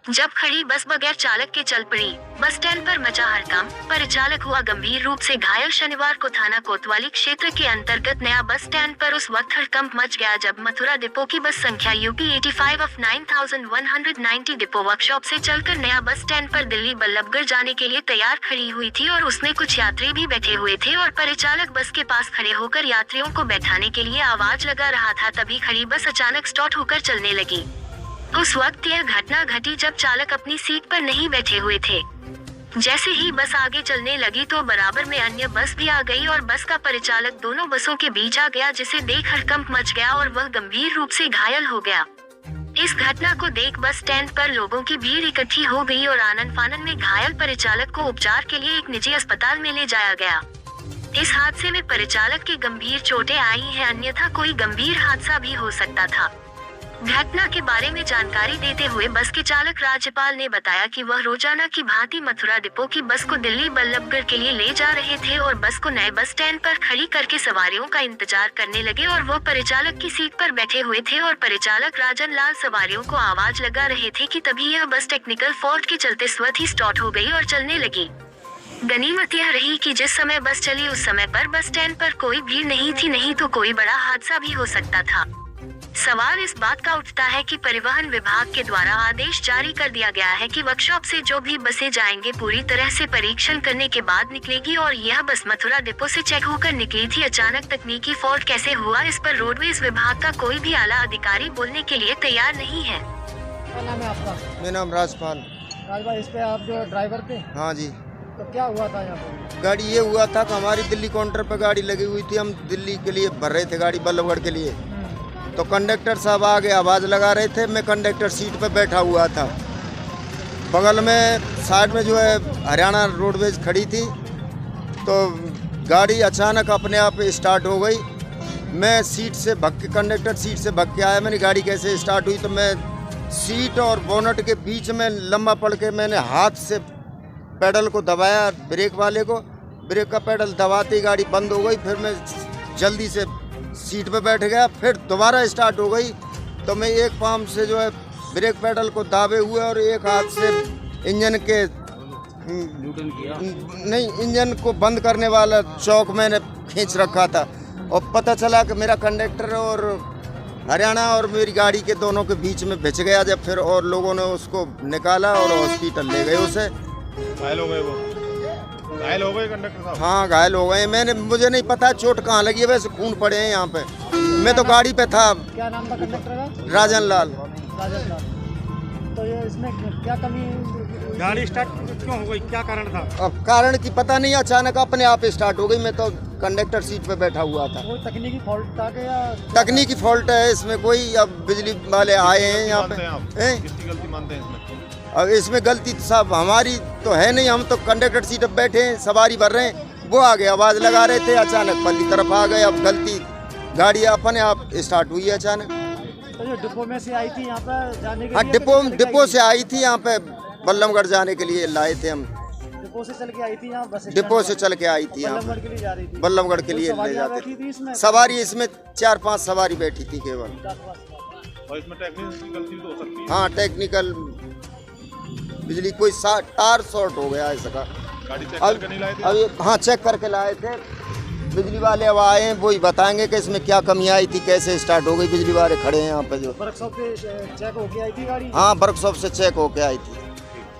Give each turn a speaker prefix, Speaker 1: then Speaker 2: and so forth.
Speaker 1: जब खड़ी बस बगैर चालक के चल पड़ी, बस स्टैंड पर मचा हड़कंप, परिचालक हुआ गंभीर रूप से घायल। शनिवार को थाना कोतवाली क्षेत्र के अंतर्गत नया बस स्टैंड पर उस वक्त हड़कंप मच गया जब मथुरा डिपो की बस संख्या UP 85 of 9190 डिपो वर्कशॉप से चलकर नया बस स्टैंड पर दिल्ली बल्लभगढ़ जाने के लिए तैयार खड़ी हुई थी और उसमें कुछ यात्री भी बैठे हुए थे और परिचालक बस के पास खड़े होकर यात्रियों को बैठाने के लिए आवाज लगा रहा था। तभी खड़ी बस अचानक स्टॉप होकर चलने लगी। उस वक्त यह घटना घटी जब चालक अपनी सीट पर नहीं बैठे हुए थे। जैसे ही बस आगे चलने लगी तो बराबर में अन्य बस भी आ गई और बस का परिचालक दोनों बसों के बीच आ गया, जिसे देख हड़कंप मच गया और वह गंभीर रूप से घायल हो गया। इस घटना को देख बस स्टैंड पर लोगों की भीड़ इकट्ठी हो गई और आनन फानन में घायल परिचालक को उपचार के लिए एक निजी अस्पताल में ले जाया गया। इस हादसे में परिचालक की गंभीर चोटें आई हैं, अन्यथा कोई गंभीर हादसा भी हो सकता था। घटना के बारे में जानकारी देते हुए बस के चालक राज्यपाल ने बताया कि वह रोजाना की भांति मथुरा डिपो की बस को दिल्ली बल्लभगढ़ के लिए ले जा रहे थे और बस को नए बस स्टैंड पर खड़ी करके सवारियों का इंतजार करने लगे और वो परिचालक की सीट पर बैठे हुए थे और परिचालक राजन लाल सवारियों को आवाज लगा रहे थे कि तभी यह बस टेक्निकल फॉल्ट के चलते स्वतः ही स्टॉप हो गई और चलने लगी। गनीमत यह रही कि जिस समय बस चली उस समय पर बस स्टैंड पर कोई भीड़ नहीं थी, नहीं तो कोई बड़ा हादसा भी हो सकता था। सवाल इस बात का उठता है कि परिवहन विभाग के द्वारा आदेश जारी कर दिया गया है कि वर्कशॉप से जो भी बसें जाएंगे पूरी तरह से परीक्षण करने के बाद निकलेगी और यह बस मथुरा डिपो से चेक होकर निकली थी। अचानक तकनीकी फॉल्ट कैसे हुआ, इस पर रोडवेज विभाग का कोई भी आला अधिकारी बोलने के लिए तैयार नहीं है।
Speaker 2: क्या नाम है आपका?
Speaker 3: मेरा नाम राजपाल।
Speaker 2: राजभाई, इस पे आप जो ड्राइवर थे?
Speaker 3: हाँ जी।
Speaker 2: तो क्या हुआ था यहाँ पे?
Speaker 3: गाड़ी ये हुआ था कि हमारी दिल्ली काउंटर पर गाड़ी लगी हुई थी, हम दिल्ली के लिए भर रहे थे गाड़ी बल्लभगढ़ के लिए। तो कंडक्टर साहब आगे आवाज़ लगा रहे थे, मैं कंडक्टर सीट पर बैठा हुआ था। बगल में साइड में जो है हरियाणा रोडवेज खड़ी थी, तो गाड़ी अचानक अपने आप स्टार्ट हो गई। मैं सीट से भग के कंडक्टर सीट से भग के आया। मैंने गाड़ी कैसे स्टार्ट हुई तो मैं सीट और बोनट के बीच में लंबा पड़ के मैंने हाथ से पैडल को दबाया, ब्रेक वाले को। ब्रेक का पैडल दबाते ही गाड़ी बंद हो गई। फिर मैं जल्दी से सीट पे बैठ गया, फिर दोबारा स्टार्ट हो गई। तो मैं एक पाम से जो है ब्रेक पैडल को दाबे हुए और एक हाथ से इंजन के इंजन को बंद करने वाला चौक मैंने खींच रखा था। और पता चला कि मेरा कंडक्टर और हरियाणा और मेरी गाड़ी के दोनों के बीच में भिंच गया। जब फिर और लोगों ने उसको निकाला और हॉस्पिटल ले गए उसे।
Speaker 4: घायल हो गए वो? घायल हो गए कंडक्टर साहब?
Speaker 3: हाँ, घायल हो गए। मुझे नहीं पता चोट कहाँ लगी है, वैसे खून पड़े हैं यहाँ पे। मैं तो गाड़ी पे था।
Speaker 2: क्या नाम था कंडक्टर का?
Speaker 3: राजन लाल।
Speaker 2: राजन लाल। तो ये इसमें क्या कमी?
Speaker 4: गाड़ी स्टार्ट क्यों हो गई, क्या कारण था?
Speaker 3: अब कारण की पता नहीं, अचानक अपने आप स्टार्ट हो गई। मैं तो कंडक्टर सीट पे बैठा हुआ था।
Speaker 2: कोई तकनीकी फॉल्ट था कि या?
Speaker 3: तकनीकी फॉल्ट है इसमें कोई। अब बिजली वाले आए हैं यहाँ पे।
Speaker 4: किसकी गलती मानते हैं इसमें?
Speaker 3: अब इसमें गलती साहब हमारी तो है नहीं, हम तो कंडक्टर सीट पर बैठे हैं, सवारी भर रहे हैं। वो आगे आवाज़ लगा रहे थे, अचानक पल्ली तरफ आ गए। अब गलती गाड़ी अपने आप स्टार्ट हुई है अचानक।
Speaker 2: तो जो डिपो में से आई थी यहाँ पर जाने के
Speaker 3: हाँ,
Speaker 2: लिए?
Speaker 3: डिपो से आई थी यहाँ पे बल्लभगढ़ जाने के लिए लाए थे हम।
Speaker 2: डिपो से चल के आई थी यहाँ बस?
Speaker 3: डिपो से चल के आई थी यहाँ
Speaker 2: बल्लभगढ़ के लिए जा रही थी?
Speaker 3: बल्लभगढ़ के लिए ले जाते थे। सवारी इसमें 4-5 सवारी बैठी थी केवल।
Speaker 4: और इसमें टेक्निकल गलती तो हो सकती है?
Speaker 3: हाँ, टेक्निकल बिजली कोई तार शॉर्ट हो गया ऐसा का।
Speaker 4: गाड़ी चेक करके नहीं लाए थे?
Speaker 3: अभी हाँ, चेक करके लाए थे। बिजली वाले अब आए हैं, वही बताएंगे कि इसमें क्या कमी आई थी, कैसे स्टार्ट हो गई। बिजली वाले खड़े हैं यहाँ पे जो।
Speaker 2: वर्कशॉप से चेक होके आई थी गाड़ी?
Speaker 3: हाँ, वर्कशॉप से चेक होके आई थी।